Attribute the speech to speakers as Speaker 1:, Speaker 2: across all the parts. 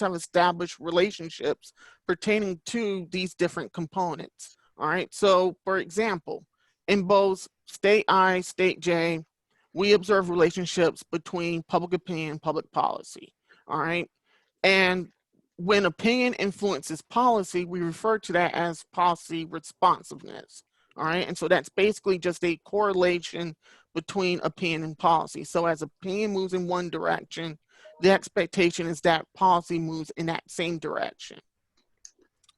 Speaker 1: have established relationships pertaining to these different components. All right, so for example, in both state I, state J, we observe relationships between public opinion and public policy. All right, and when opinion influences policy, we refer to that as policy responsiveness. All right, and so that's basically just a correlation between opinion and policy. So as opinion moves in one direction, the expectation is that policy moves in that same direction.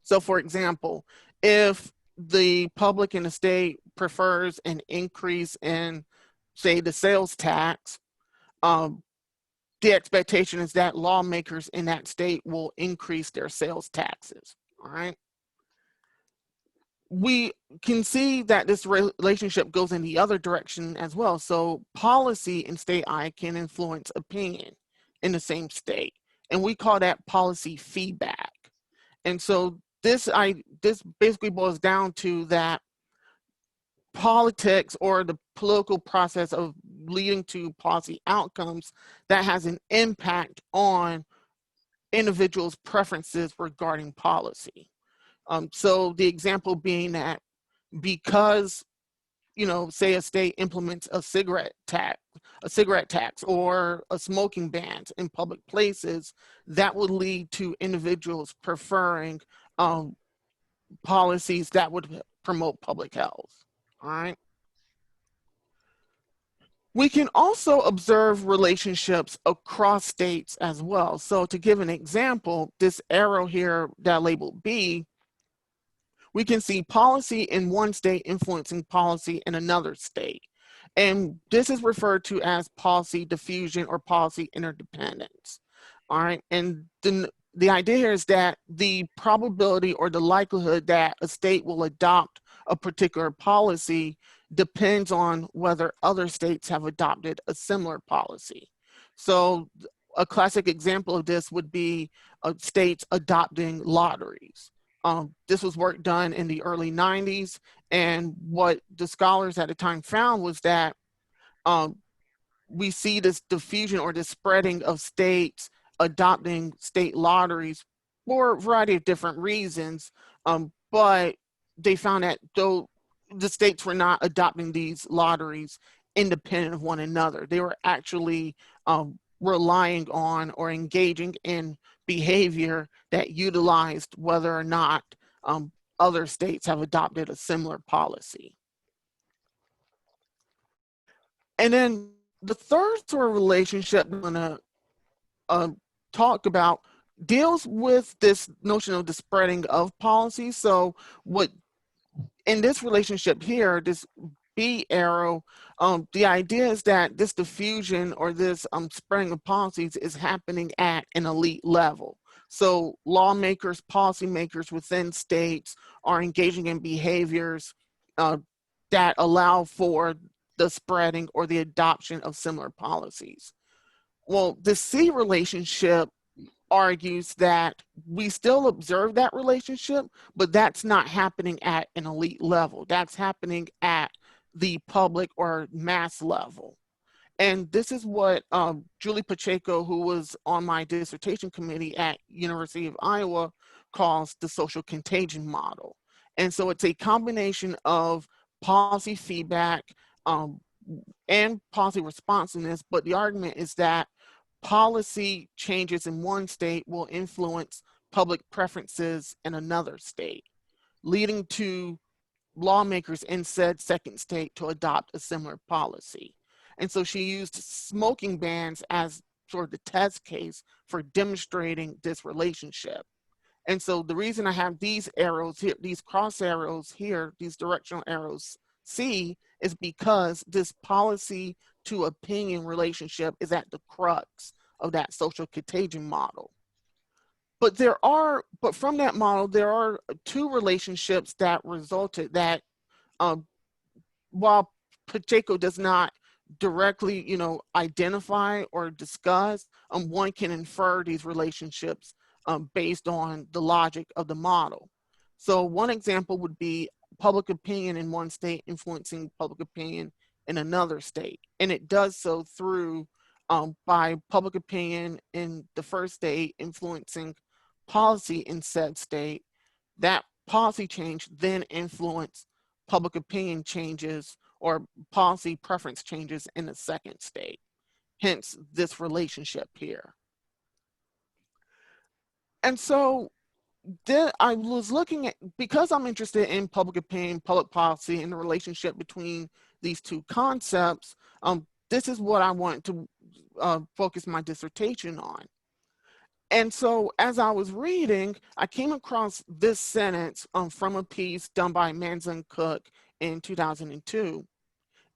Speaker 1: So for example, if the public in the state prefers an increase in, say, the sales tax, the expectation is that lawmakers in that state will increase their sales taxes, all right? We can see that this relationship goes in the other direction as well. So policy in state I can influence opinion in the same state, and we call that policy feedback. And so this basically boils down to that politics, or the political process of leading to policy outcomes, that has an impact on individuals' preferences regarding policy. So the example being that because, say a state implements a cigarette tax or a smoking ban in public places, that would lead to individuals preferring policies that would promote public health. All right. We can also observe relationships across states as well. So to give an example, this arrow here that labeled B, we can see policy in one state influencing policy in another state. And this is referred to as policy diffusion or policy interdependence. All right. And the idea here is that the probability or the likelihood that a state will adopt a particular policy depends on whether other states have adopted a similar policy. So a classic example of this would be states adopting lotteries. This was work done in the early 90s, and what the scholars at the time found was that we see this diffusion or this spreading of states adopting state lotteries for a variety of different reasons, but they found that though the states were not adopting these lotteries independent of one another, they were actually relying on or engaging in behavior that utilized whether or not other states have adopted a similar policy. And then the third sort of relationship I'm going to talk about deals with this notion of the spreading of policy. So what in this relationship here, this B arrow, the idea is that this diffusion or this spreading of policies is happening at an elite level. So lawmakers, policymakers within states are engaging in behaviors that allow for the spreading or the adoption of similar policies. Well, the C relationship argues that we still observe that relationship, but that's not happening at an elite level. That's happening at the public or mass level. And this is what Julie Pacheco, who was on my dissertation committee at University of Iowa, calls the social contagion model. And so it's a combination of policy feedback and policy responsiveness, but the argument is that policy changes in one state will influence public preferences in another state, leading to lawmakers in said second state to adopt a similar policy. And so she used smoking bans as sort of the test case for demonstrating this relationship. And so the reason I have these arrows here, these cross arrows here, these directional arrows C, is because this policy to opinion relationship is at the crux of that social contagion model. But from that model, there are two relationships that resulted that while Pacheco does not directly, identify or discuss, one can infer these relationships based on the logic of the model. So one example would be public opinion in one state influencing public opinion in another state. And it does so through by public opinion in the first state influencing policy in said state. That policy change then influence public opinion changes or policy preference changes in the second state. Hence this relationship here. And so then I was looking at, because I'm interested in public opinion, public policy, and the relationship between these two concepts, this is what I want to focus my dissertation on. And so as I was reading, I came across this sentence from a piece done by Manzan Cook in 2002.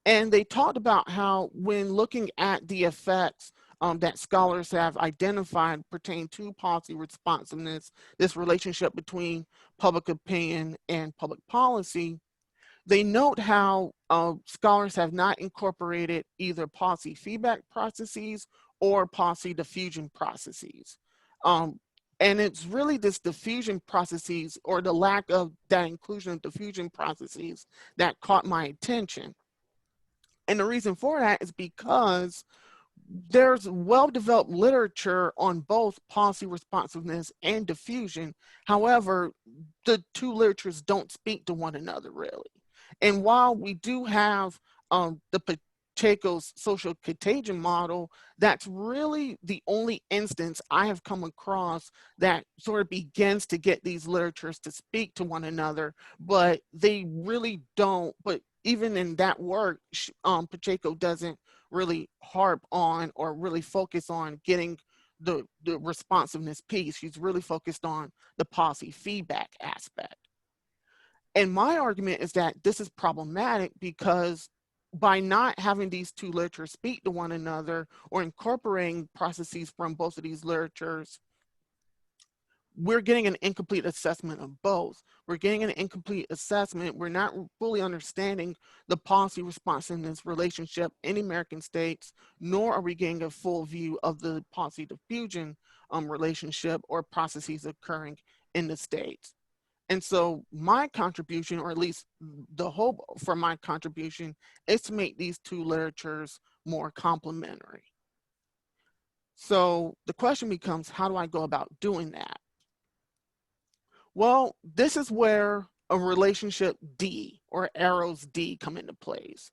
Speaker 1: And they talked about how when looking at the effects that scholars have identified pertain to policy responsiveness, this relationship between public opinion and public policy, they note how scholars have not incorporated either policy feedback processes or policy diffusion processes. And it's really this diffusion processes or the lack of that inclusion of diffusion processes that caught my attention. And the reason for that is because there's well-developed literature on both policy responsiveness and diffusion. However, the two literatures don't speak to one another really. And while we do have the Pacheco's social contagion model, that's really the only instance I have come across that sort of begins to get these literatures to speak to one another, but they really don't. But even in that work, Pacheco doesn't really harp on or really focus on getting the responsiveness piece. She's really focused on the policy feedback aspect. And my argument is that this is problematic because by not having these two literatures speak to one another or incorporating processes from both of these literatures, we're getting an incomplete assessment of both. We're getting an incomplete assessment. We're not fully understanding the policy responsiveness relationship in American states, nor are we getting a full view of the policy diffusion relationship or processes occurring in the states. And so my contribution, or at least the hope for my contribution, is to make these two literatures more complementary. So the question becomes, how do I go about doing that? Well, this is where a relationship D or arrows D come into place.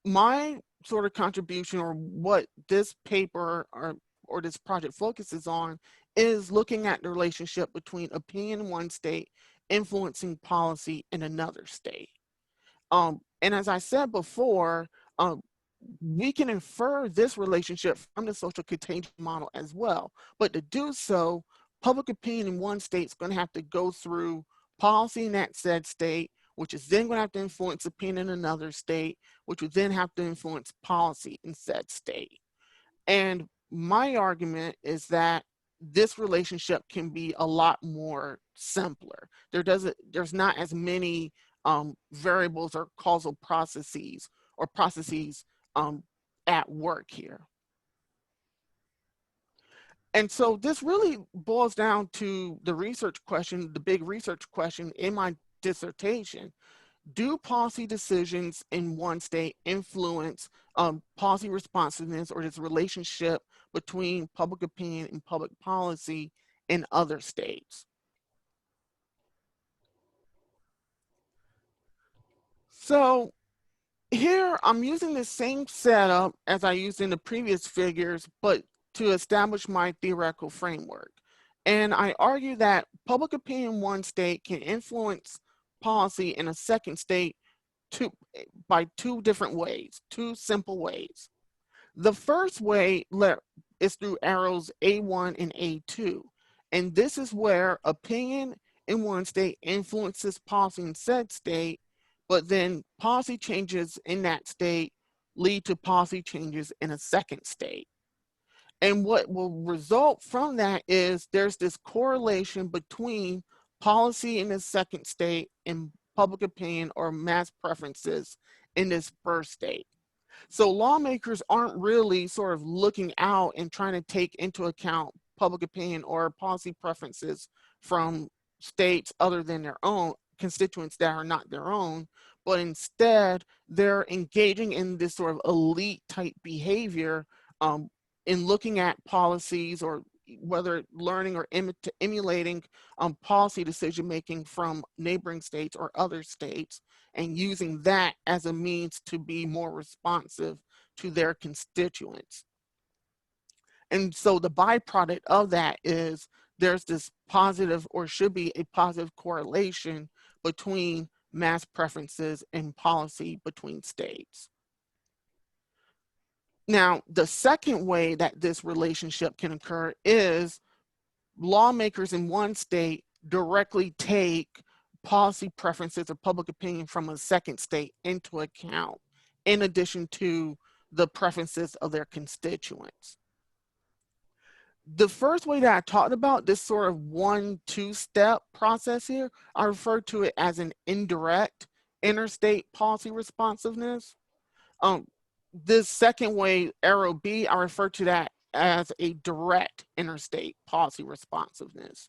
Speaker 1: My sort of contribution, or what this paper or this project focuses on, is looking at the relationship between opinion in one state influencing policy in another state. And as I said before, we can infer this relationship from the social contagion model as well. But to do so, public opinion in one state is going to have to go through policy in that said state, which is then going to have to influence opinion in another state, which would then have to influence policy in said state. And my argument is that this relationship can be a lot more simpler. There's not as many variables or causal processes or processes at work here. And so this really boils down to the research question, the big research question in my dissertation. Do policy decisions in one state influence policy responsiveness or this relationship between public opinion and public policy in other states? So here I'm using the same setup as I used in the previous figures, but to establish my theoretical framework. And I argue that public opinion in one state can influence policy in a second state by two different ways, two simple ways. The first way is through arrows A1 and A2. And this is where opinion in one state influences policy in said state, but then policy changes in that state lead to policy changes in a second state. And what will result from that is there's this correlation between policy in the second state and public opinion or mass preferences in this first state. So lawmakers aren't really sort of looking out and trying to take into account public opinion or policy preferences from states other than their own, constituents that are not their own, but instead they're engaging in this sort of elite type behavior in looking at policies, or whether learning or emulating policy decision making from neighboring states or other states, and using that as a means to be more responsive to their constituents. And so the byproduct of that is there's this positive, or should be a positive, correlation between mass preferences and policy between states. Now, the second way that this relationship can occur is lawmakers in one state directly take policy preferences or public opinion from a second state into account, in addition to the preferences of their constituents. The first way that I talked about, this sort of 1-2 step process here, I refer to it as an indirect interstate policy responsiveness. This second way, arrow B, I refer to that as a direct interstate policy responsiveness.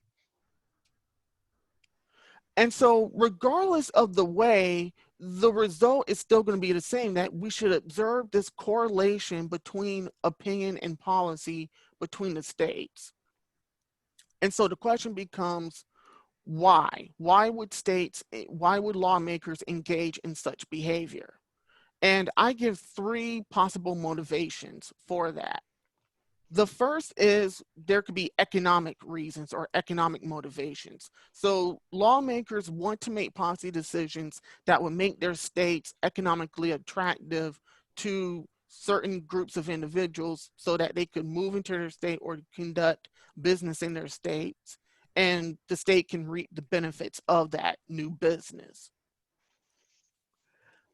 Speaker 1: And so regardless of the way, the result is still going to be the same, that we should observe this correlation between opinion and policy between the states. And so the question becomes, why? Why would lawmakers engage in such behavior? And I give 3 possible motivations for that. The first is there could be economic reasons or economic motivations. So lawmakers want to make policy decisions that would make their states economically attractive to certain groups of individuals, so that they could move into their state or conduct business in their states, and the state can reap the benefits of that new business.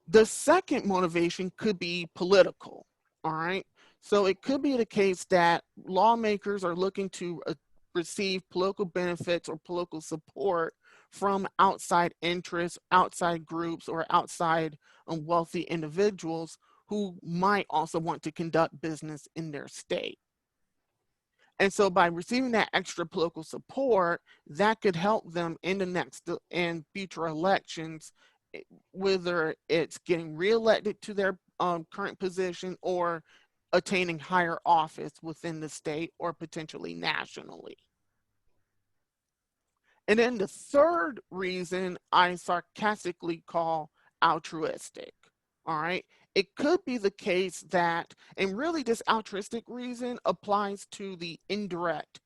Speaker 1: The second motivation could be political, all right? So it could be the case that lawmakers are looking to receive political benefits or political support from outside interests, outside groups, or outside wealthy individuals who might also want to conduct business in their state. And so by receiving that extra political support, that could help them in the next and future elections, whether it's getting reelected to their current position or attaining higher office within the state or potentially nationally. And then the third reason I sarcastically call altruistic, all right? It could be the case that, and really this altruistic reason applies to the indirect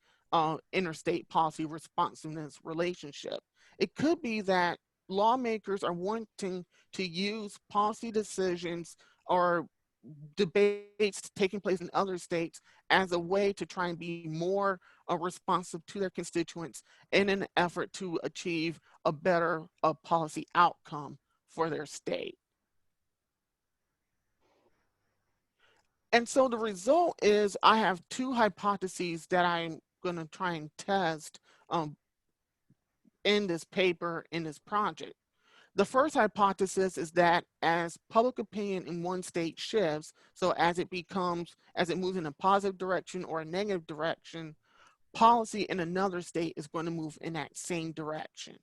Speaker 1: interstate policy responsiveness relationship. It could be that lawmakers are wanting to use policy decisions or debates taking place in other states as a way to try and be more responsive to their constituents in an effort to achieve a better policy outcome for their state. And so the result is I have 2 hypotheses that I'm going to try and test in this paper, in this project. The first hypothesis is that as public opinion in one state shifts, so as it moves in a positive direction or a negative direction, policy in another state is going to move in that same direction.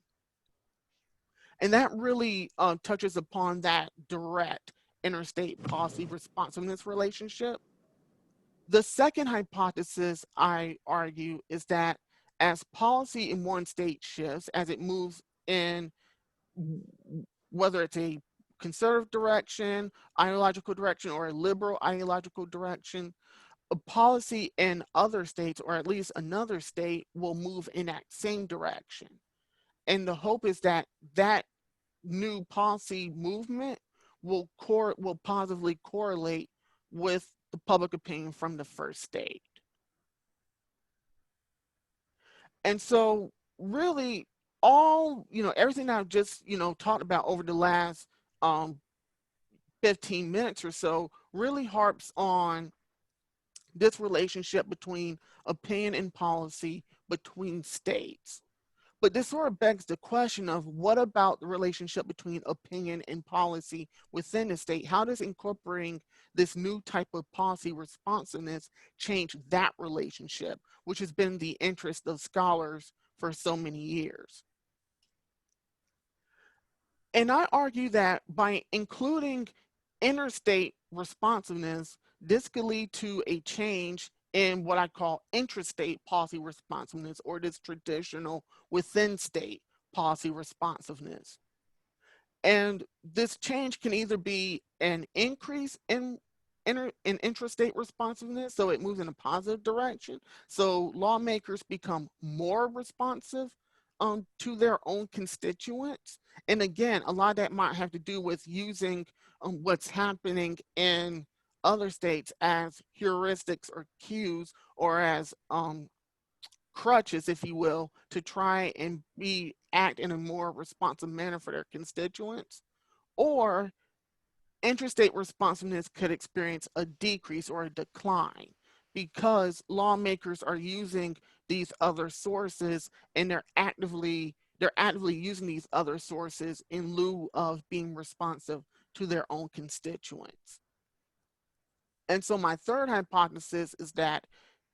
Speaker 1: And that really touches upon that direct interstate policy responsiveness relationship. The second hypothesis I argue is that as policy in one state shifts, as it moves in, whether it's a conservative direction, ideological direction, or a liberal ideological direction, a policy in other states, or at least another state, will move in that same direction. And the hope is that that new policy movement will positively correlate with the public opinion from the first state. And so really everything that I've just, talked about over the last 15 minutes or so really harps on this relationship between opinion and policy between states. But this sort of begs the question of, what about the relationship between opinion and policy within the state? How does incorporating this new type of policy responsiveness change that relationship, which has been the interest of scholars for so many years? And I argue that by including interstate responsiveness, this could lead to a change in what I call intrastate policy responsiveness, or this traditional within state policy responsiveness. And this change can either be an increase in intrastate responsiveness, so it moves in a positive direction. So lawmakers become more responsive to their own constituents. And again, a lot of that might have to do with using what's happening in other states as heuristics or cues, or as crutches, if you will, to try and act in a more responsive manner for their constituents. Or interstate responsiveness could experience a decrease or a decline because lawmakers are using these other sources, and they're actively using these other sources in lieu of being responsive to their own constituents. And so my third hypothesis is that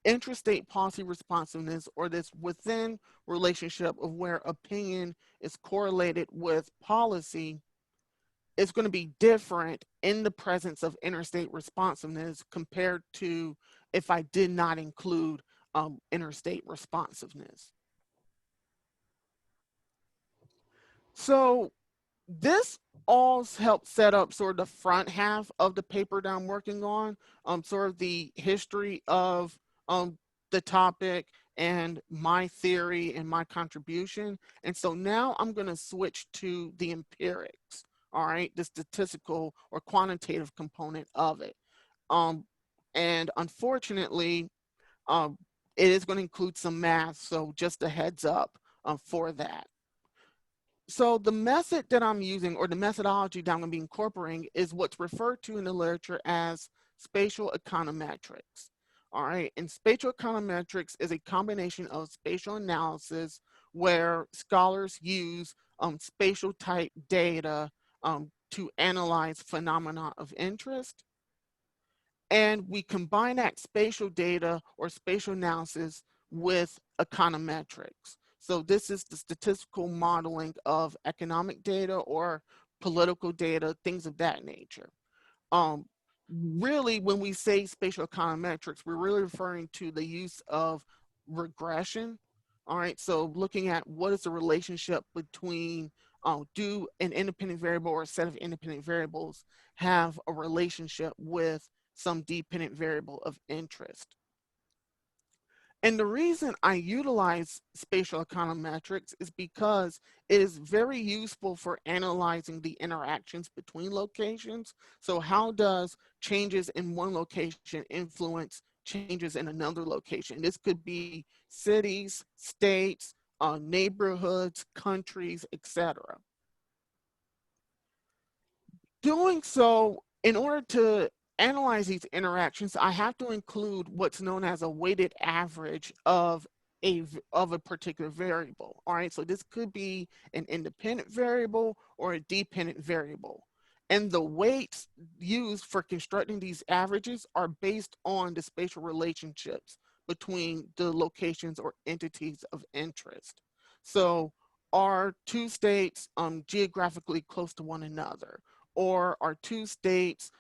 Speaker 1: intrastate policy responsiveness, or this within relationship of where opinion is correlated with policy, is going to be different in the presence of interstate responsiveness compared to if I did not include interstate responsiveness. So this all helps set up sort of the front half of the paper that I'm working on, sort of the history of the topic and my theory and my contribution. And so now I'm going to switch to the empirics, all right, the statistical or quantitative component of it. And unfortunately, um, it is going to include some math, so just a heads up for that. So the method that I'm using, or the methodology that I'm going to be incorporating, is what's referred to in the literature as spatial econometrics. All right, and spatial econometrics is a combination of spatial analysis where scholars use spatial type data to analyze phenomena of interest. And we combine that spatial data or spatial analysis with econometrics. So this is the statistical modeling of economic data or political data, things of that nature. Um, Really, when we say spatial econometrics, we're really referring to the use of regression. All right, so looking at what is the relationship between do an independent variable or a set of independent variables have a relationship with some dependent variable of interest. And the reason I utilize spatial econometrics is because it is very useful for analyzing the interactions between locations. So how does changes in one location influence changes in another location? This could be cities, states, neighborhoods, countries, etc. Doing so, in order to analyze these interactions, I have to include what's known as a weighted average of a particular variable. All right, so this could be an independent variable or a dependent variable. And the weights used for constructing these averages are based on the spatial relationships between the locations or entities of interest. So are two states geographically close to one another? Or are two states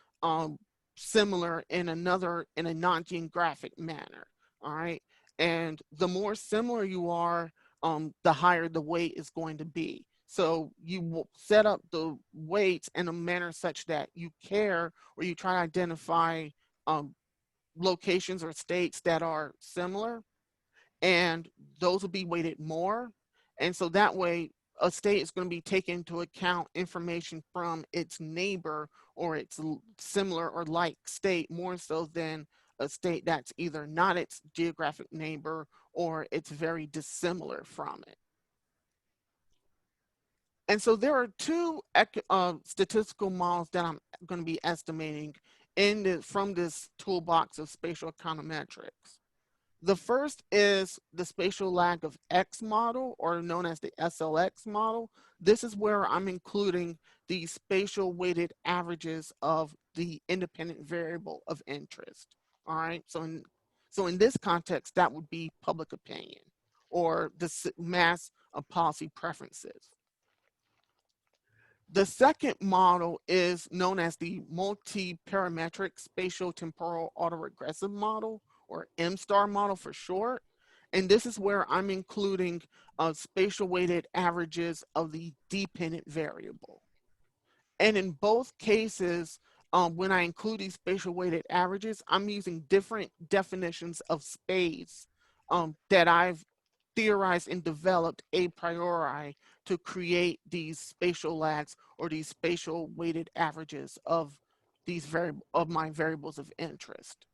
Speaker 1: similar in a non-geographic manner? All right, and the more similar you are, the higher the weight is going to be. So you will set up the weights in a manner such that you care, or you try to identify locations or states that are similar, and those will be weighted more. And so that way, a state is going to be taking into account information from its neighbor or its similar or like state more so than a state that's either not its geographic neighbor or it's very dissimilar from it. And so there are two statistical models that I'm going to be estimating from this toolbox of spatial econometrics. The first is the spatial lag of X model, or known as the SLX model. This is where I'm including the spatial weighted averages of the independent variable of interest. All right, so in this context, that would be public opinion or the mass of policy preferences. The second model is known as the multi-parametric spatial temporal autoregressive model, or M-star model for short. And this is where I'm including spatial weighted averages of the dependent variable. And in both cases, when I include these spatial weighted averages, I'm using different definitions of space that I've theorized and developed a priori to create these spatial lags or these spatial weighted averages of these of my variables of interest.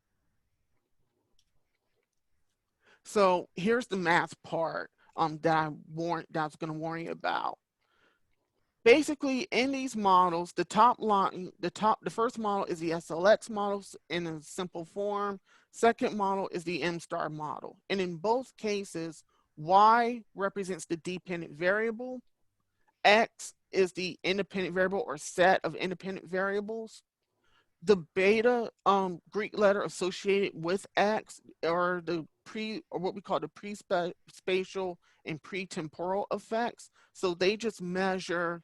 Speaker 1: So here's the math part that I was going to warn you about. Basically, in these models, the first model is the SLX models in a simple form. Second model is the M-star model. And in both cases, Y represents the dependent variable. X is the independent variable or set of independent variables. The beta Greek letter associated with X are what we call the pre-spatial and pre-temporal effects. So they just measure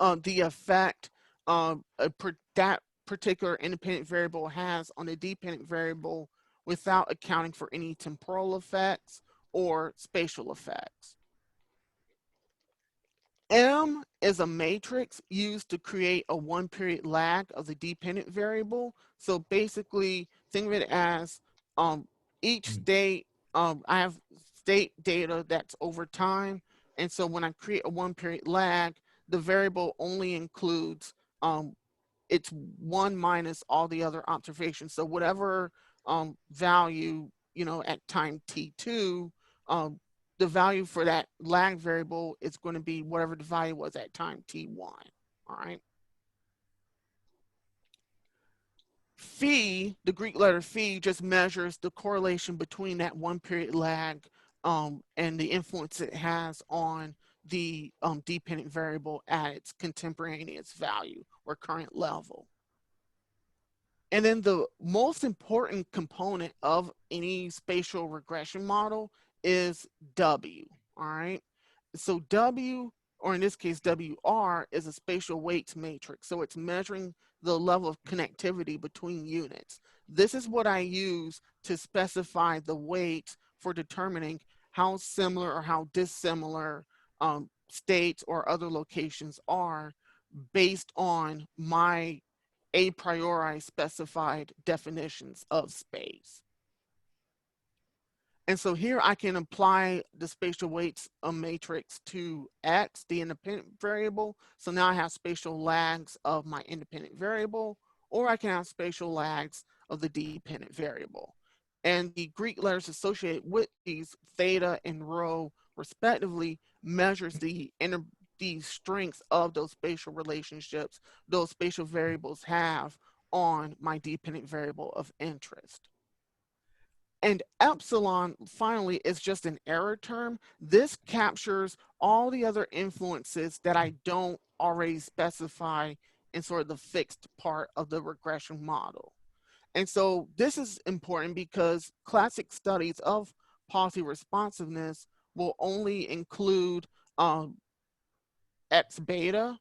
Speaker 1: the effect that particular independent variable has on a dependent variable without accounting for any temporal effects or spatial effects. M is a matrix used to create a one-period lag of the dependent variable. So basically, think of it as each state, I have state data that's over time. And so when I create a one-period lag, the variable only includes it's one minus all the other observations. So whatever value, at time t2, the value for that lag variable is going to be whatever the value was at time t1. All right. Phi, the Greek letter phi, just measures the correlation between that one period lag and the influence it has on the dependent variable at its contemporaneous value or current level. And then the most important component of any spatial regression model is W, all right? So W, or in this case, WR, is a spatial weights matrix. So it's measuring the level of connectivity between units. This is what I use to specify the weights for determining how similar or how dissimilar states or other locations are based on my a priori specified definitions of space. And so here I can apply the spatial weights matrix to X, the independent variable. So now I have spatial lags of my independent variable, or I can have spatial lags of the dependent variable. And the Greek letters associated with these, theta and rho respectively, measures the strengths of those spatial relationships those spatial variables have on my dependent variable of interest. And epsilon, finally, is just an error term. This captures all the other influences that I don't already specify in sort of the fixed part of the regression model. And so this is important because classic studies of policy responsiveness will only include X beta,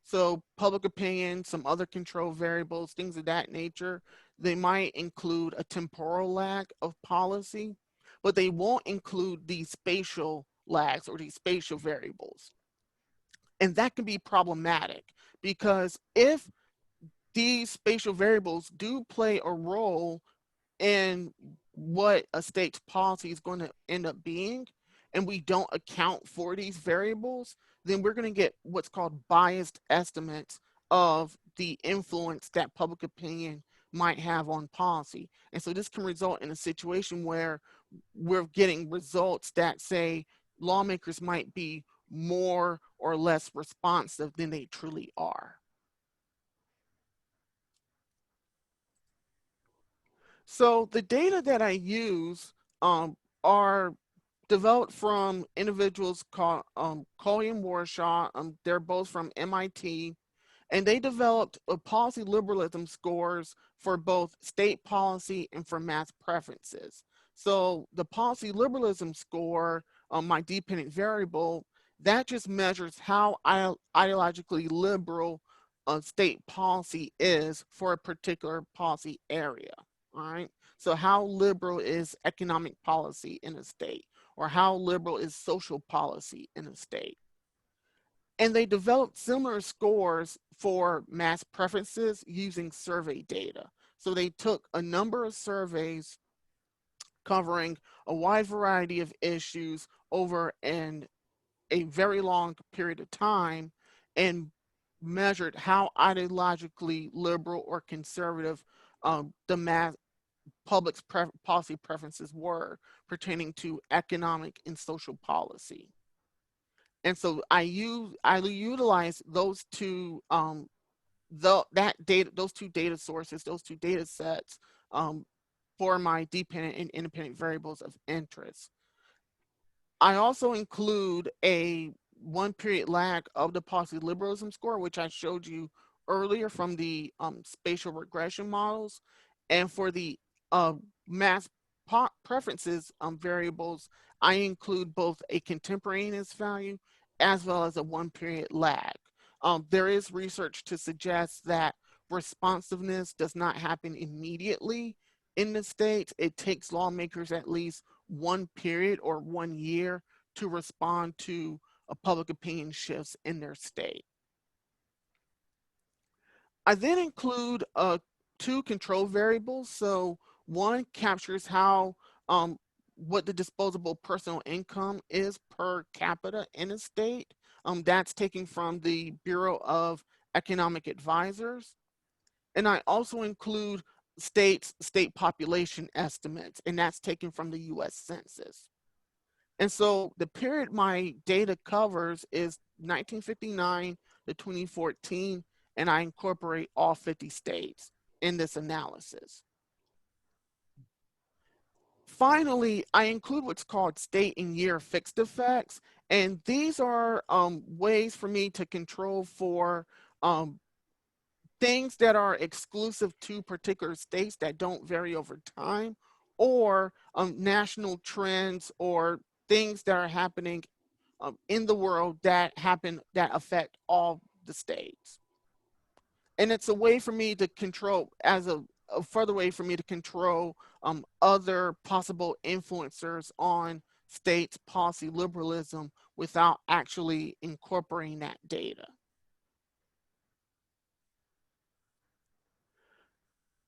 Speaker 1: so public opinion, some other control variables, things of that nature. They might include a temporal lag of policy, but they won't include these spatial lags or these spatial variables. And that can be problematic because if these spatial variables do play a role in what a state's policy is going to end up being, and we don't account for these variables, then we're going to get what's called biased estimates of the influence that public opinion might have on policy. And so this can result in a situation where we're getting results that say lawmakers might be more or less responsive than they truly are. So the data that I use are developed from individuals called Coley and Warshaw. They're both from MIT, and they developed a policy liberalism scores for both state policy and for mass preferences. So the policy liberalism score, my dependent variable, that just measures how ideologically liberal state policy is for a particular policy area. All right. So how liberal is economic policy in a state, or how liberal is social policy in a state? And they developed similar scores for mass preferences using survey data. So they took a number of surveys covering a wide variety of issues over a very long period of time and measured how ideologically liberal or conservative the mass public's policy preferences were pertaining to economic and social policy. And so I utilize those two those two data sources, those two data sets um, for my dependent and independent variables of interest. I also include a 1 period lag of the policy liberalism score, which I showed you earlier from the spatial regression models. And for the uh, mass preferences variables, I include both a contemporaneous value as well as a 1 period lag. There is research to suggest that responsiveness does not happen immediately in the states. It takes lawmakers at least 1 period or 1 year to respond to public opinion shifts in their state. I then include two control variables. So one captures how what the disposable personal income is per capita in a state. That's taken from the Bureau of Economic Advisors. And I also include state population estimates, and that's taken from the US Census. And so the period my data covers is 1959 to 2014, and I incorporate all 50 states in this analysis. Finally, I include what's called state and year fixed effects, and these are ways for me to control for things that are exclusive to particular states that don't vary over time, or national trends or things that are happening in the world that affect all the states. And it's a way for me to control, as a further way for me to control other possible influencers on states' policy liberalism without actually incorporating that data.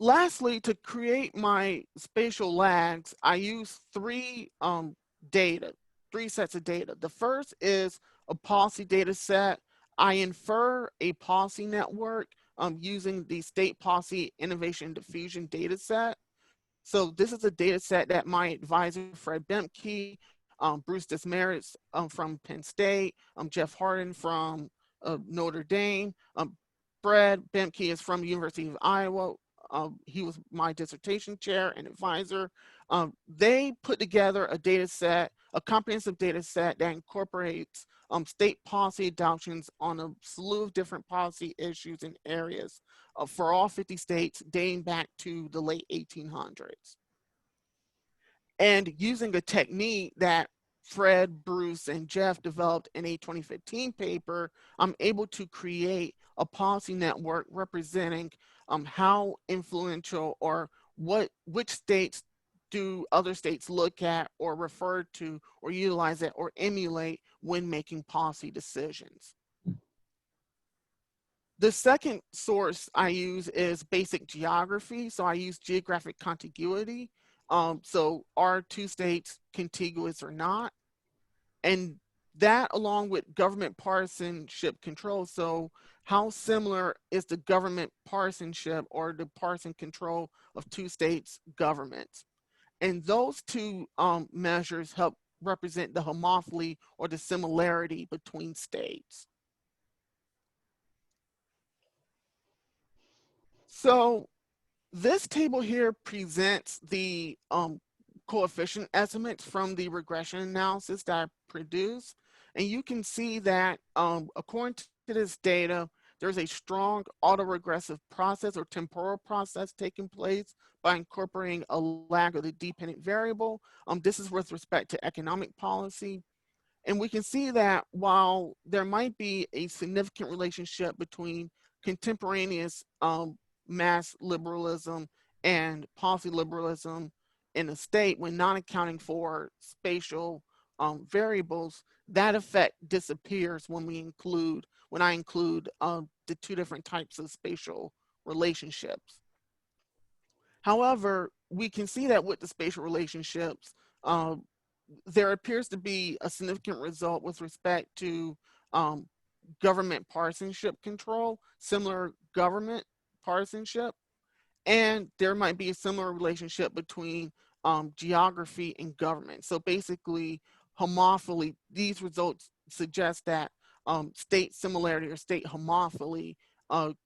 Speaker 1: Lastly, to create my spatial lags, I use three sets of data. The first is a policy data set. I infer a policy network using the state policy innovation diffusion data set. So this is a data set that my advisor, Fred Bemke, Bruce Desmarais from Penn State, Jeff Harden from Notre Dame, Fred Bemke is from the University of Iowa. He was my dissertation chair and advisor. They put together a data set, a comprehensive data set that incorporates state policy adoptions on a slew of different policy issues and areas for all 50 states dating back to the late 1800s. And using a technique that Fred, Bruce, and Jeff developed in a 2015 paper, I'm able to create a policy network representing how influential or which states do other states look at or refer to or utilize it or emulate when making policy decisions. The second source I use is basic geography. So I use geographic contiguity. So are two states contiguous or not? And that, along with government partisanship control. So how similar is the government partisanship or the partisan control of two states' governments? And those two measures help represent the homophily or the similarity between states. So this table here presents the coefficient estimates from the regression analysis that I produced. And you can see that according to this data, there's a strong autoregressive process or temporal process taking place by incorporating a lag of the dependent variable. This is with respect to economic policy. And we can see that while there might be a significant relationship between contemporaneous mass liberalism and policy liberalism in a state when not accounting for spatial variables, that effect disappears when I include the two different types of spatial relationships. However, we can see that with the spatial relationships, um, there appears to be a significant result with respect to um, government partisanship control, similar government partisanship, and there might be a similar relationship between geography and government. So basically, homophily, these results suggest that state similarity or state homophily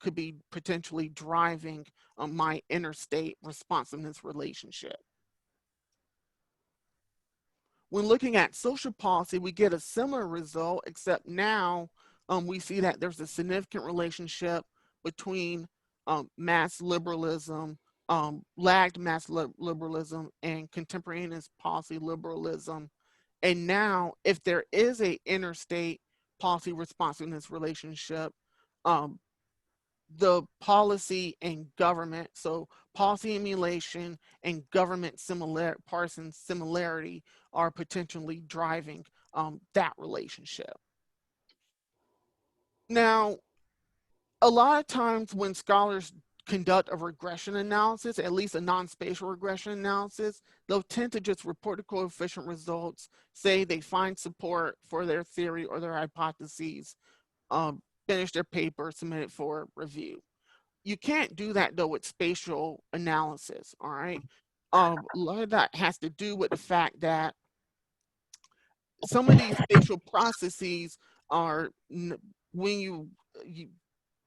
Speaker 1: could be potentially driving my interstate responsiveness relationship. When looking at social policy, we get a similar result, except now we see that there's a significant relationship between mass liberalism, lagged mass liberalism, and contemporaneous policy liberalism. And now, if there is a interstate policy responsiveness relationship, um, the policy and government, so policy emulation and government partisan similarity are potentially driving that relationship. Now, a lot of times when scholars conduct a regression analysis, at least a non-spatial regression analysis, they'll tend to just report the coefficient results, say they find support for their theory or their hypotheses, finish their paper, submit it for review. You can't do that though with spatial analysis, all right? A lot of that has to do with the fact that some of these spatial processes are, when you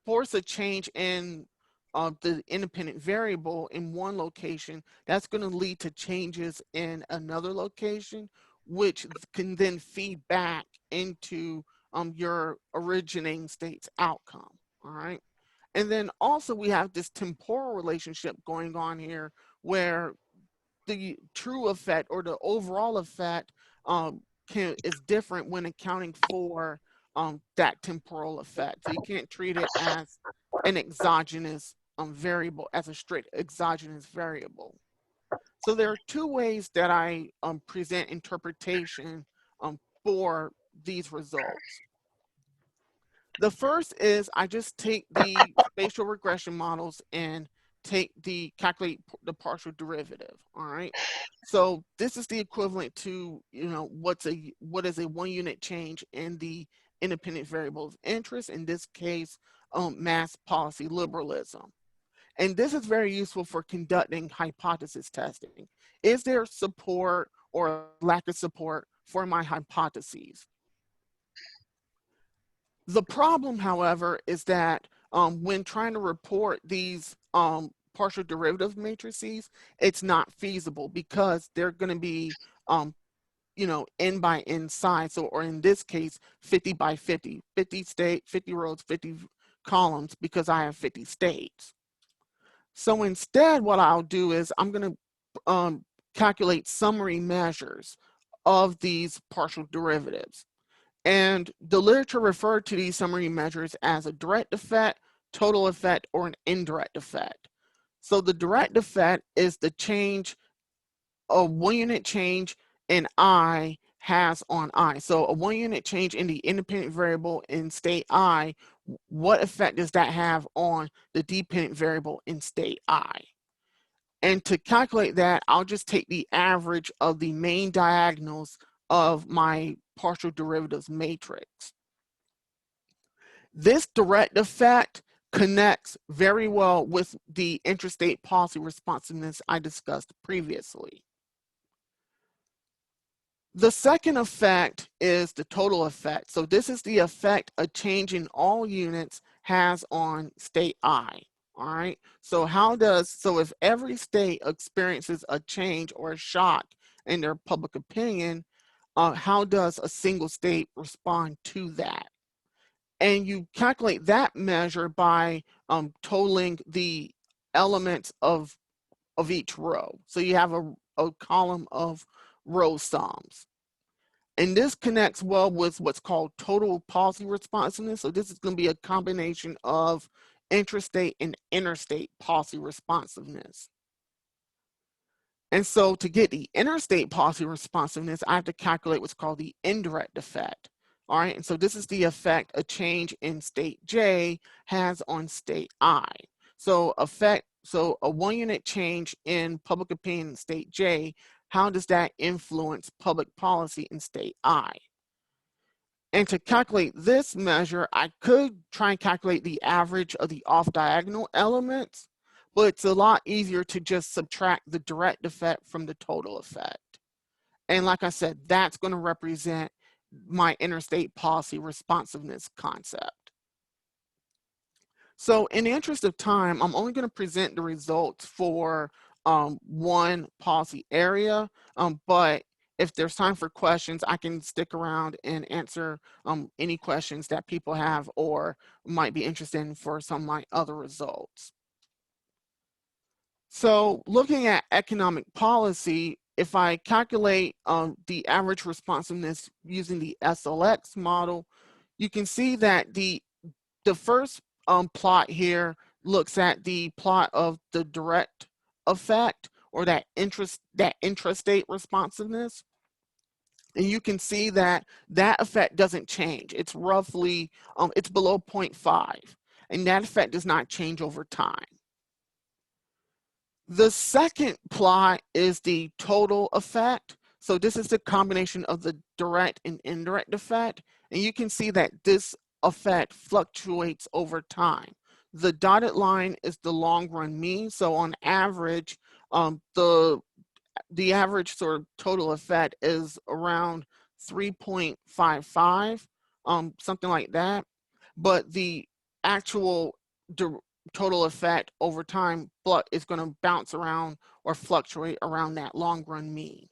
Speaker 1: force a change in the independent variable in one location, that's going to lead to changes in another location, which can then feed back into your originating state's outcome, all right? And then also we have this temporal relationship going on here where the true effect or the overall effect is different when accounting for that temporal effect. So you can't treat it as an exogenous variable, as a strict exogenous variable. So there are two ways that I present interpretation for these results. The first is I just take the spatial regression models and calculate the partial derivative, all right? So this is the equivalent to, what is a 1 unit change in the independent variable of interest, in this case, mass policy liberalism. And this is very useful for conducting hypothesis testing. Is there support or lack of support for my hypotheses? The problem, however, is that when trying to report these partial derivative matrices, it's not feasible because they're going to be, n by n size. So, or in this case, 50 by 50, 50 rows, 50 columns, because I have 50 states. So instead, what I'll do is I'm going to calculate summary measures of these partial derivatives. And the literature referred to these summary measures as a direct effect, total effect, or an indirect effect. So the direct effect is the change, a 1 unit change in I has on I. So a 1 unit change in the independent variable in state I, what effect does that have on the dependent variable in state I? And to calculate that, I'll just take the average of the main diagonals of my partial derivatives matrix. This direct effect connects very well with the interstate policy responsiveness I discussed previously. The second effect is the total effect. So this is the effect a change in all units has on state I. All right. So if every state experiences a change or a shock in their public opinion, how does a single state respond to that? And you calculate that measure by totaling the elements of each row. So you have a column of row sums. And this connects well with what's called total policy responsiveness. So this is going to be a combination of intrastate and interstate policy responsiveness. And so to get the interstate policy responsiveness, I have to calculate what's called the indirect effect. All right, and so this is the effect a change in state J has on state I. So a 1 unit change in public opinion in state J, how does that influence public policy in state I? And to calculate this measure, I could try and calculate the average of the off-diagonal elements, but it's a lot easier to just subtract the direct effect from the total effect. And like I said, that's going to represent my interstate policy responsiveness concept. So in the interest of time, I'm only going to present the results for one policy area, but if there's time for questions, I can stick around and answer any questions that people have or might be interested in for some of my other results. So looking at economic policy, if I calculate the average responsiveness using the SLX model, you can see that the first plot here looks at the plot of the direct effect or that intrastate responsiveness. And you can see that that effect doesn't change. It's roughly, it's below 0.5. And that effect does not change over time. The second plot is the total effect. So this is the combination of the direct and indirect effect. And you can see that this effect fluctuates over time. The dotted line is the long run mean. So on average, the average sort of total effect is around 3.55, something like that. But the actual total effect over time is going to bounce around or fluctuate around that long run mean.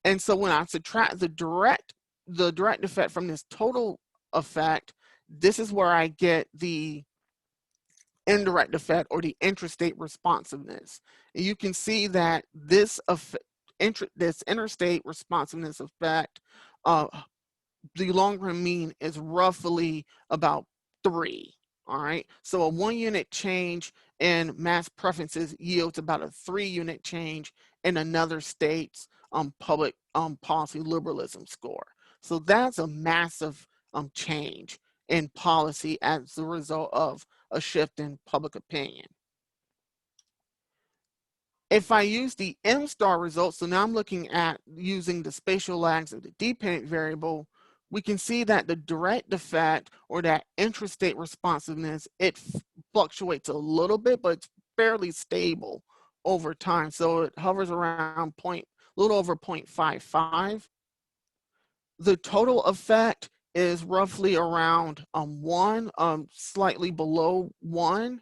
Speaker 1: And so when I subtract the direct effect from this total effect, this is where I get the indirect effect or the intrastate responsiveness. And you can see that this interstate responsiveness effect, the long run mean is roughly about 3. All right, so a 1 unit change in mass preferences yields about a 3 unit change in another state's public policy liberalism score. So that's a massive change in policy as a result of a shift in public opinion. If I use the M-star results, so now I'm looking at using the spatial lags of the dependent variable, we can see that the direct effect or that intrastate responsiveness, it fluctuates a little bit, but it's fairly stable over time. So it hovers around a little over 0.55. The total effect is roughly around 1, slightly below 1.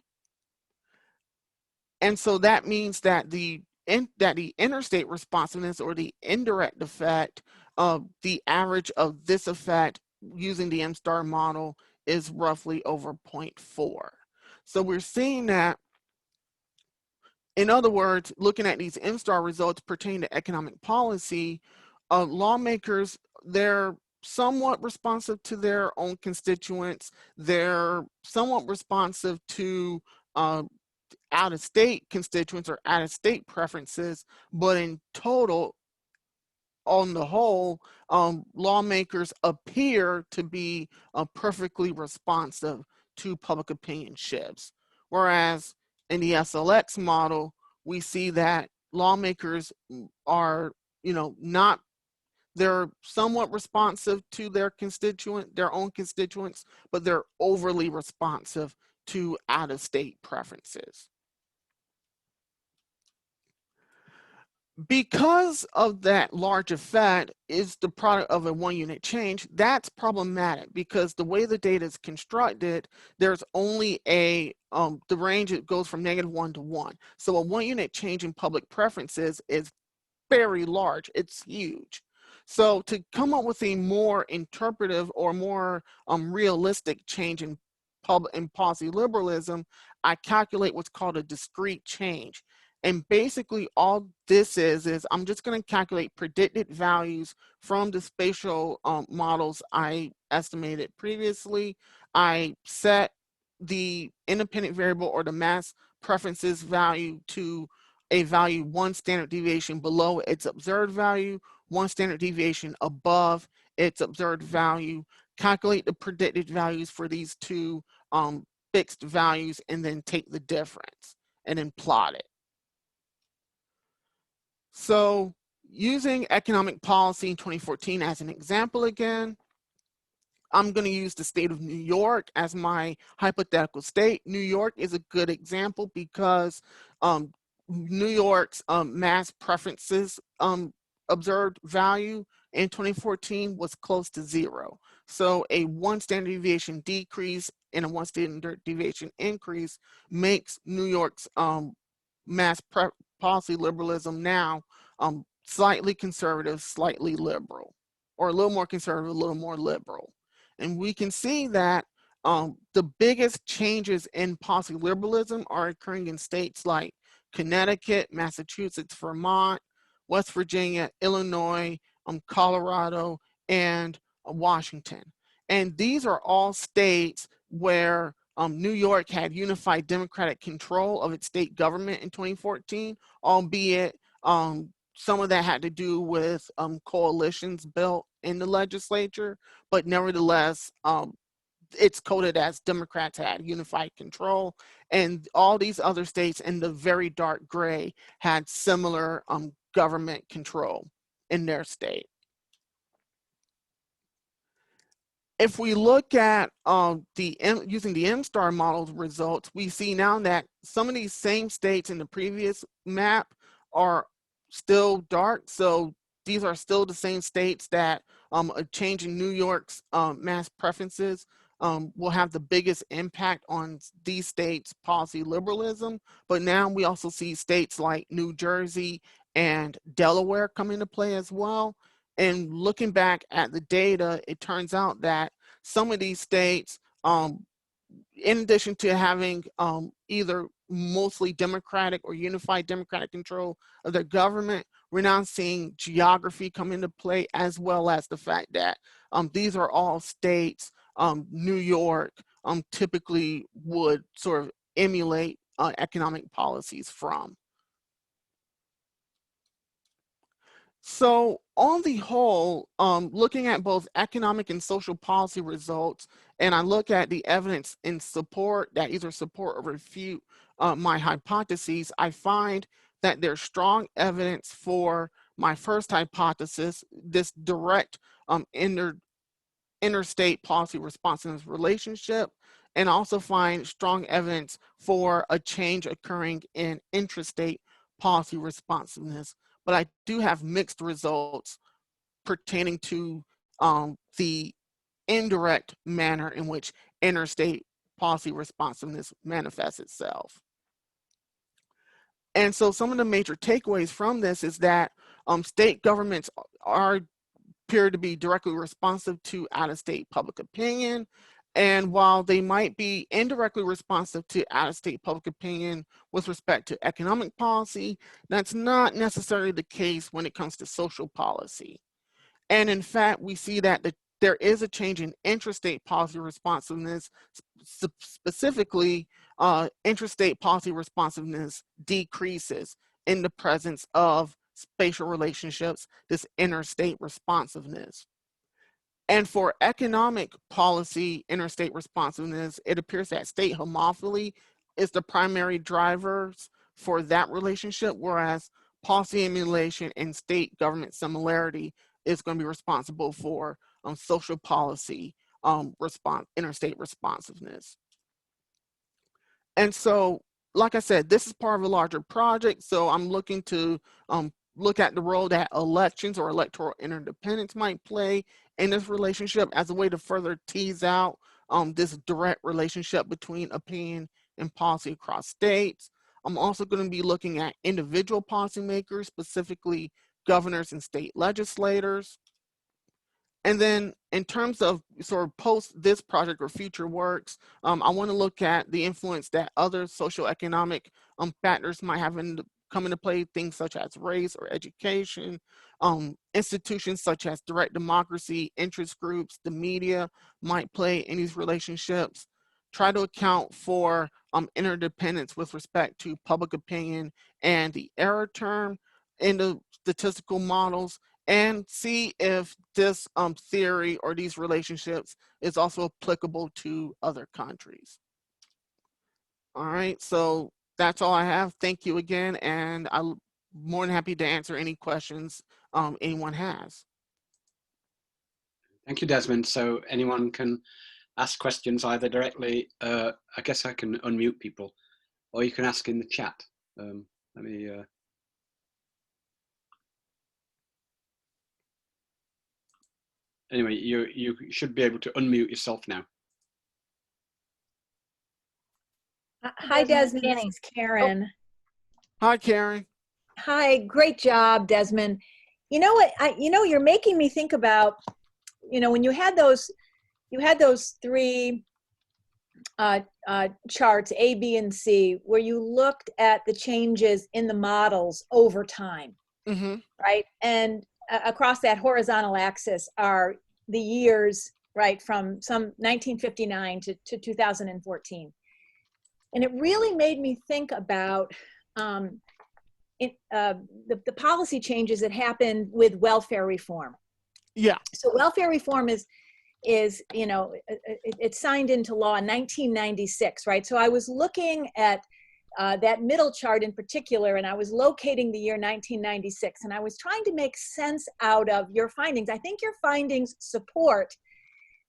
Speaker 1: And so that means that the interstate responsiveness or the indirect effect of the average of this effect using the M-star model is roughly over 0.4. So we're seeing that, in other words, looking at these M-star results pertaining to economic policy, lawmakers, they're somewhat responsive to their own constituents. They're somewhat responsive to out-of-state constituents or out-of-state preferences, but in total, on the whole, lawmakers appear to be perfectly responsive to public opinion shifts. Whereas in the SLX model, we see that lawmakers are, not, they're somewhat responsive to their own constituents, but they're overly responsive to out-of-state preferences. Because of that large effect is the product of a 1 unit change, that's problematic because the way the data is constructed, there's only the range, it goes from -1 to 1. So a 1 unit change in public preferences is very large, it's huge. So to come up with a more interpretive or more realistic change in policy liberalism, I calculate what's called a discrete change. And basically all this is I'm just going to calculate predicted values from the spatial models I estimated previously. I set the independent variable or the mass preferences value to a value 1 standard deviation below its observed value, 1 standard deviation above its observed value, calculate the predicted values for these two fixed values, and then take the difference and then plot it. So using economic policy in 2014 as an example again, I'm going to use the state of New York as my hypothetical state. New York is a good example because New York's mass preferences observed value in 2014 was close to 0. So a 1 standard deviation decrease and a 1 standard deviation increase makes New York's mass policy liberalism now slightly conservative, slightly liberal, or a little more conservative, a little more liberal. And we can see that the biggest changes in policy liberalism are occurring in states like Connecticut, Massachusetts, Vermont, West Virginia, Illinois, Colorado, and Washington. And these are all states where New York had unified democratic control of its state government in 2014, albeit some of that had to do with coalitions built in the legislature, but nevertheless, it's coded as Democrats had unified control, and all these other states in the very dark gray had similar government control in their state. If we look at using the M-star model results, we see now that some of these same states in the previous map are still dark. So these are still the same states that a change in New York's mass preferences will have the biggest impact on these states' policy liberalism. But now we also see states like New Jersey and Delaware come into play as well. And looking back at the data, it turns out that some of these states, in addition to having either mostly democratic or unified democratic control of their government, we're now seeing geography come into play, as well as the fact that these are all states New York typically would sort of emulate economic policies from. So on the whole, looking at both economic and social policy results, and I look at the evidence in support that either support or refute my hypotheses, I find that there's strong evidence for my first hypothesis, this direct interstate policy responsiveness relationship, and also find strong evidence for a change occurring in intrastate policy responsiveness. But I do have mixed results pertaining to the indirect manner in which interstate policy responsiveness manifests itself. And so some of the major takeaways from this is that state governments appear to be directly responsive to out-of-state public opinion. And while they might be indirectly responsive to out-of-state public opinion with respect to economic policy, that's not necessarily the case when it comes to social policy. And in fact, we see that there is a change in intrastate policy responsiveness, specifically intrastate policy responsiveness decreases in the presence of spatial relationships, this interstate responsiveness. And for economic policy interstate responsiveness, it appears that state homophily is the primary drivers for that relationship, whereas policy emulation and state government similarity is going to be responsible for social policy interstate responsiveness. And so, like I said, this is part of a larger project, so I'm looking to look at the role that elections or electoral interdependence might play in this relationship as a way to further tease out this direct relationship between opinion and policy across states. I'm also going to be looking at individual policymakers, specifically governors and state legislators. And then in terms of sort of post this project or future works, I want to look at the influence that other socioeconomic factors might have come into play, things such as race or education, institutions such as direct democracy, interest groups, the media might play in these relationships. Try to account for interdependence with respect to public opinion and the error term in the statistical models, and see if this theory or these relationships is also applicable to other countries. All right, so that's all I have. Thank you again, and I'm more than happy to answer any questions anyone has.
Speaker 2: Thank you, Desmond. So anyone can ask questions either directly, I guess I can unmute people, or you can ask in the chat. Let me, anyway, you should be able to unmute yourself now.
Speaker 3: Hi, Desmond. This is Karen.
Speaker 1: Hi, Karen.
Speaker 3: Hi, great job, Desmond. You know what? You're making me think about, when you had those three charts, A, B, and C, where you looked at the changes in the models over time, right? And across that horizontal axis are the years, right, from some 1959 to 2014. And it really made me think about the policy changes that happened with welfare reform.
Speaker 1: Yeah.
Speaker 3: So welfare reform is it's signed into law in 1996, right? So I was looking at that middle chart in particular, and I was locating the year 1996, and I was trying to make sense out of your findings. I think your findings support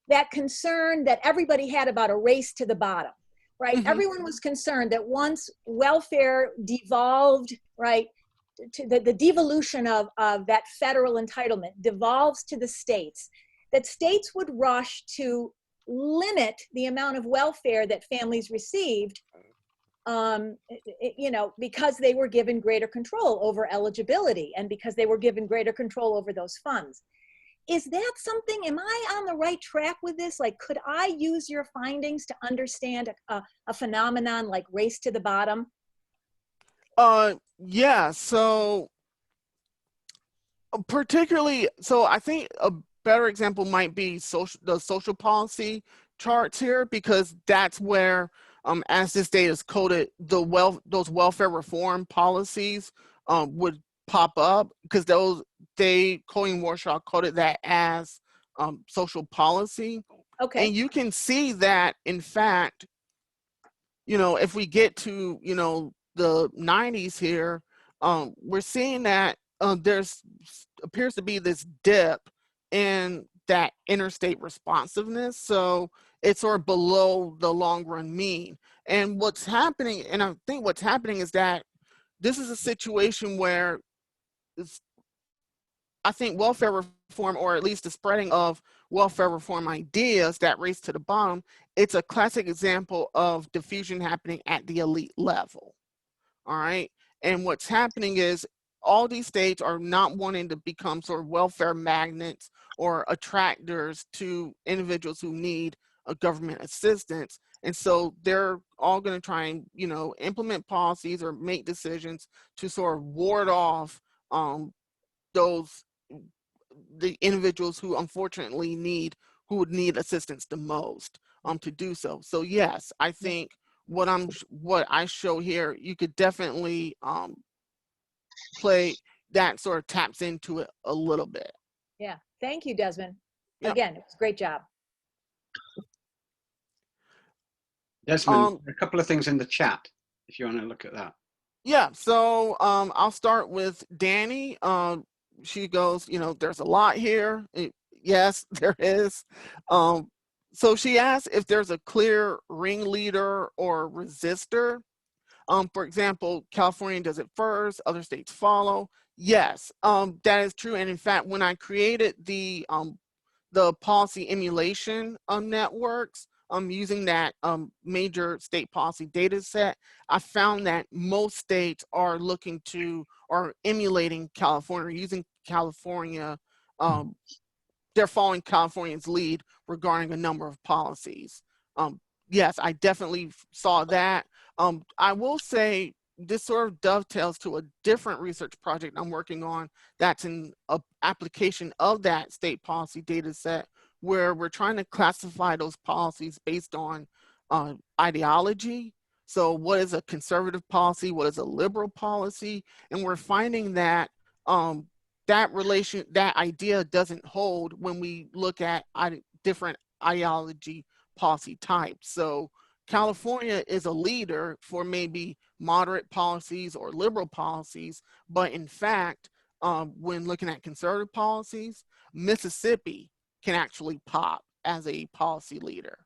Speaker 3: that concern that everybody had about a race to the bottom. Right, everyone was concerned that once welfare devolved, right, to the devolution of that federal entitlement devolves to the states, that states would rush to limit the amount of welfare that families received, because they were given greater control over eligibility and because they were given greater control over those funds. Is that something, am I on the right track with this? Like, could I use your findings to understand a phenomenon like race to the bottom?
Speaker 1: Yeah, so particularly, so I think a better example might be the social policy charts here, because that's where, as this data is coded, those welfare reform policies would pop up, because Cohen-Warshaw coded that as social policy.
Speaker 3: Okay.
Speaker 1: And you can see that, in fact, if we get to, the 90s here, we're seeing that there's appears to be this dip in that interstate responsiveness. So it's sort of below the long run mean. And what's happening, and I think what's happening is that this is a situation where I think welfare reform, or at least the spreading of welfare reform ideas that race to the bottom, it's a classic example of diffusion happening at the elite level. All right. And what's happening is all these states are not wanting to become sort of welfare magnets or attractors to individuals who need a government assistance. And so they're all going to try and, implement policies or make decisions to sort of ward off the individuals who unfortunately would need assistance the most to do so. So yes, I think what I show here, you could definitely play that, sort of taps into it a little bit.
Speaker 3: Yeah, thank you, Desmond.
Speaker 1: Yeah.
Speaker 3: Again, it was a great job.
Speaker 2: Desmond, a couple of things in the chat, if you want to look at that.
Speaker 1: Yeah, so I'll start with Danny. She goes, there's a lot here. Yes, there is. So she asks if there's a clear ringleader or resistor. For example, California does it first, other states follow. Yes, that is true. And in fact, when I created the policy emulation networks, using that major state policy data set, I found that most states are emulating California, using California, they're following California's lead regarding a number of policies. Yes, I definitely saw that. I will say this sort of dovetails to a different research project I'm working on that's an application of that state policy data set, where we're trying to classify those policies based on ideology. So what is a conservative policy? What is a liberal policy? And we're finding that that idea doesn't hold when we look at different ideology policy types. So California is a leader for maybe moderate policies or liberal policies, but in fact, when looking at conservative policies, Mississippi can actually pop as a policy leader.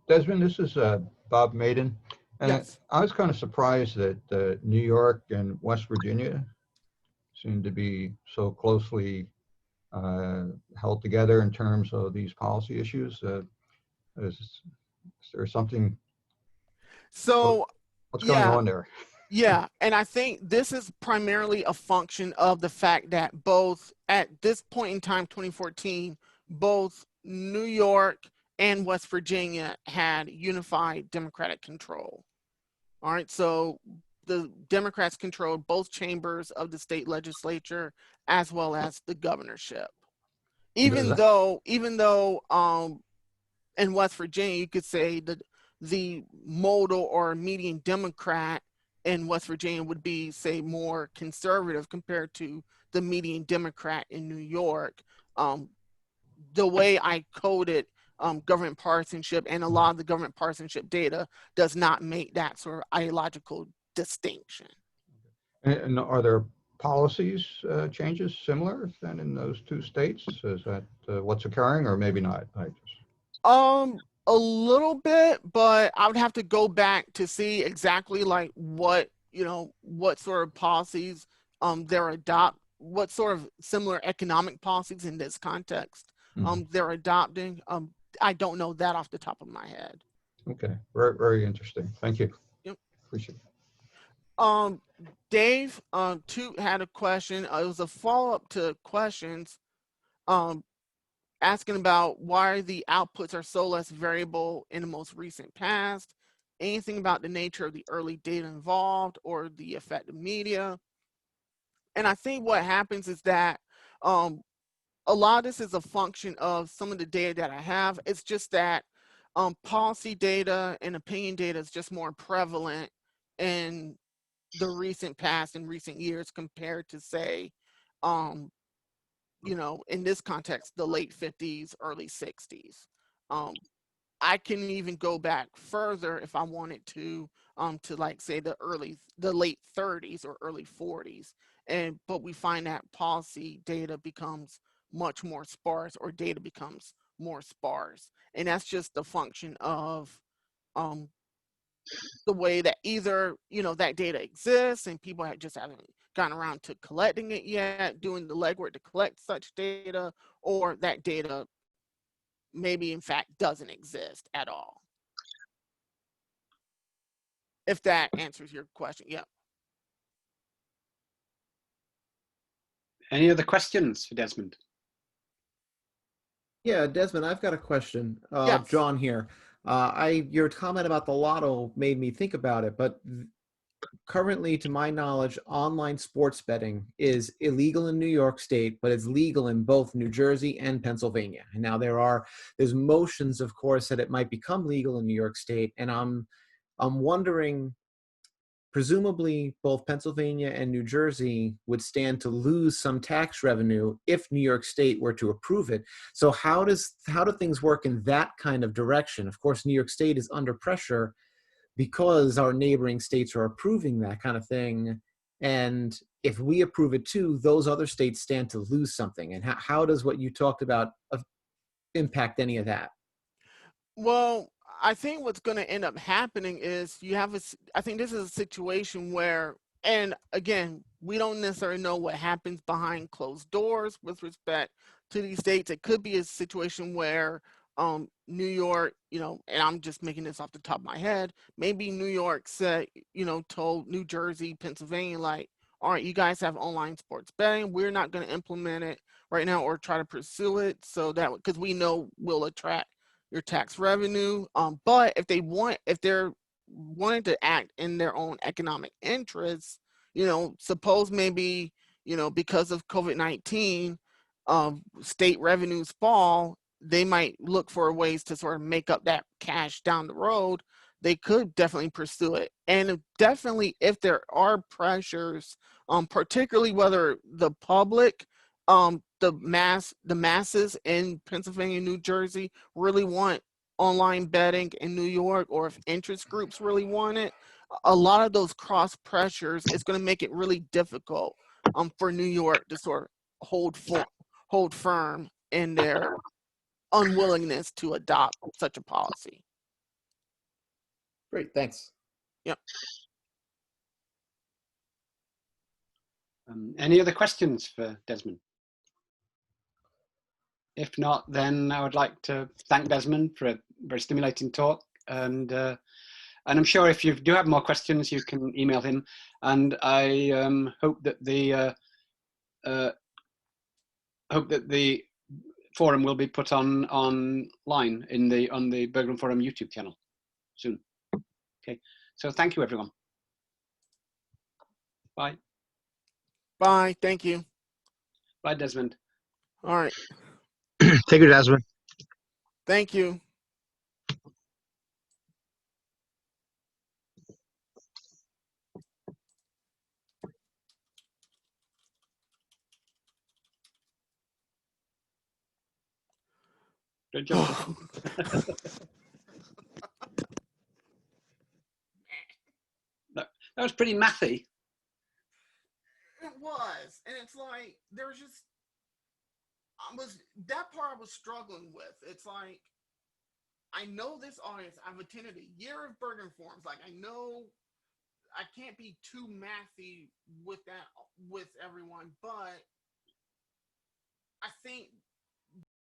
Speaker 4: Desmond, this is Bob Maiden.
Speaker 1: Yes.
Speaker 4: I was kind of surprised that New York and West Virginia seem to be so closely held together in terms of these policy issues. Is there something?
Speaker 1: So
Speaker 4: What's going on there?
Speaker 1: Yeah, and I think this is primarily a function of the fact that both at this point in time, 2014, both New York and West Virginia had unified Democratic control. All right, so the Democrats controlled both chambers of the state legislature as well as the governorship. Even though in West Virginia, you could say that the modal or median Democrat in West Virginia would be, say, more conservative compared to the median Democrat in New York. The way I coded government partisanship and a lot of the government partisanship data does not make that sort of ideological distinction.
Speaker 4: And are there policies changes similar than in those two states? Is that what's occurring, or maybe not?
Speaker 1: A little bit, but I would have to go back to see exactly like what sort of policies they're what sort of similar economic policies in this context they're adopting. I don't know that off the top of my head.
Speaker 4: Okay, very, very interesting. Thank you.
Speaker 1: Yep.
Speaker 4: Appreciate it.
Speaker 1: Dave too had a question. It was a follow-up to questions asking about why the outputs are so less variable in the most recent past, anything about the nature of the early data involved or the effect of media. And I think what happens is that a lot of this is a function of some of the data that I have. It's just that policy data and opinion data is just more prevalent in the recent past and recent years compared to, say, in this context, the late 50s, early 60s. I can even go back further if I wanted to like say the late 30s or early 40s. But we find that policy data becomes much more sparse, or data becomes more sparse. And that's just a function of the way that either, that data exists and people just haven't gotten around to collecting it yet, doing the legwork to collect such data, or that data maybe in fact doesn't exist at all. If that answers your question. Yeah.
Speaker 2: Any other questions for Desmond?
Speaker 5: Yeah, Desmond, I've got a question.
Speaker 1: Yes.
Speaker 5: John here. Your comment about the lotto made me think about it, but currently, to my knowledge, online sports betting is illegal in New York State, but it's legal in both New Jersey and Pennsylvania. And now there's motions, of course, that it might become legal in New York State. And I'm wondering, presumably both Pennsylvania and New Jersey would stand to lose some tax revenue if New York State were to approve it. So how do things work in that kind of direction? Of course, New York State is under pressure because our neighboring states are approving that kind of thing. And if we approve it too, those other states stand to lose something. And how does what you talked about impact any of that?
Speaker 1: Well, I think what's going to end up happening is I think this is a situation where, and again, we don't necessarily know what happens behind closed doors with respect to these states. It could be a situation where New York, and I'm just making this off the top of my head, maybe New York said, told New Jersey, Pennsylvania, like, all right, you guys have online sports betting. We're not going to implement it right now or try to pursue it, so that, because we know we'll attract your tax revenue. But if they're wanting to act in their own economic interests, suppose maybe, because of COVID-19, state revenues fall, they might look for ways to sort of make up that cash down the road they could definitely pursue it. And definitely if there are pressures, particularly whether the public, the masses in Pennsylvania, New Jersey really want online betting in New York, or if interest groups really want it, a lot of those cross pressures is going to make it really difficult for New York to sort of hold firm in their unwillingness to adopt such a policy.
Speaker 5: Great, thanks.
Speaker 1: Yep.
Speaker 2: Any other questions for Desmond? If not, then I would like to thank Desmond for a very stimulating talk. And I'm sure if you do have more questions, you can email him. And I hope that the forum will be put online on the Bergren Forum YouTube channel soon. Okay, so thank you, everyone. Bye.
Speaker 1: Bye. Thank you.
Speaker 2: Bye, Desmond.
Speaker 1: All right.
Speaker 6: Thank you, Desmond.
Speaker 1: Thank you.
Speaker 2: Good job. That was pretty mathy.
Speaker 1: It was, and it's like there's just that part I was struggling with. It's like I know this audience. I've attended a year of Bergren forums. Like I know I can't be too mathy with that with everyone, but I think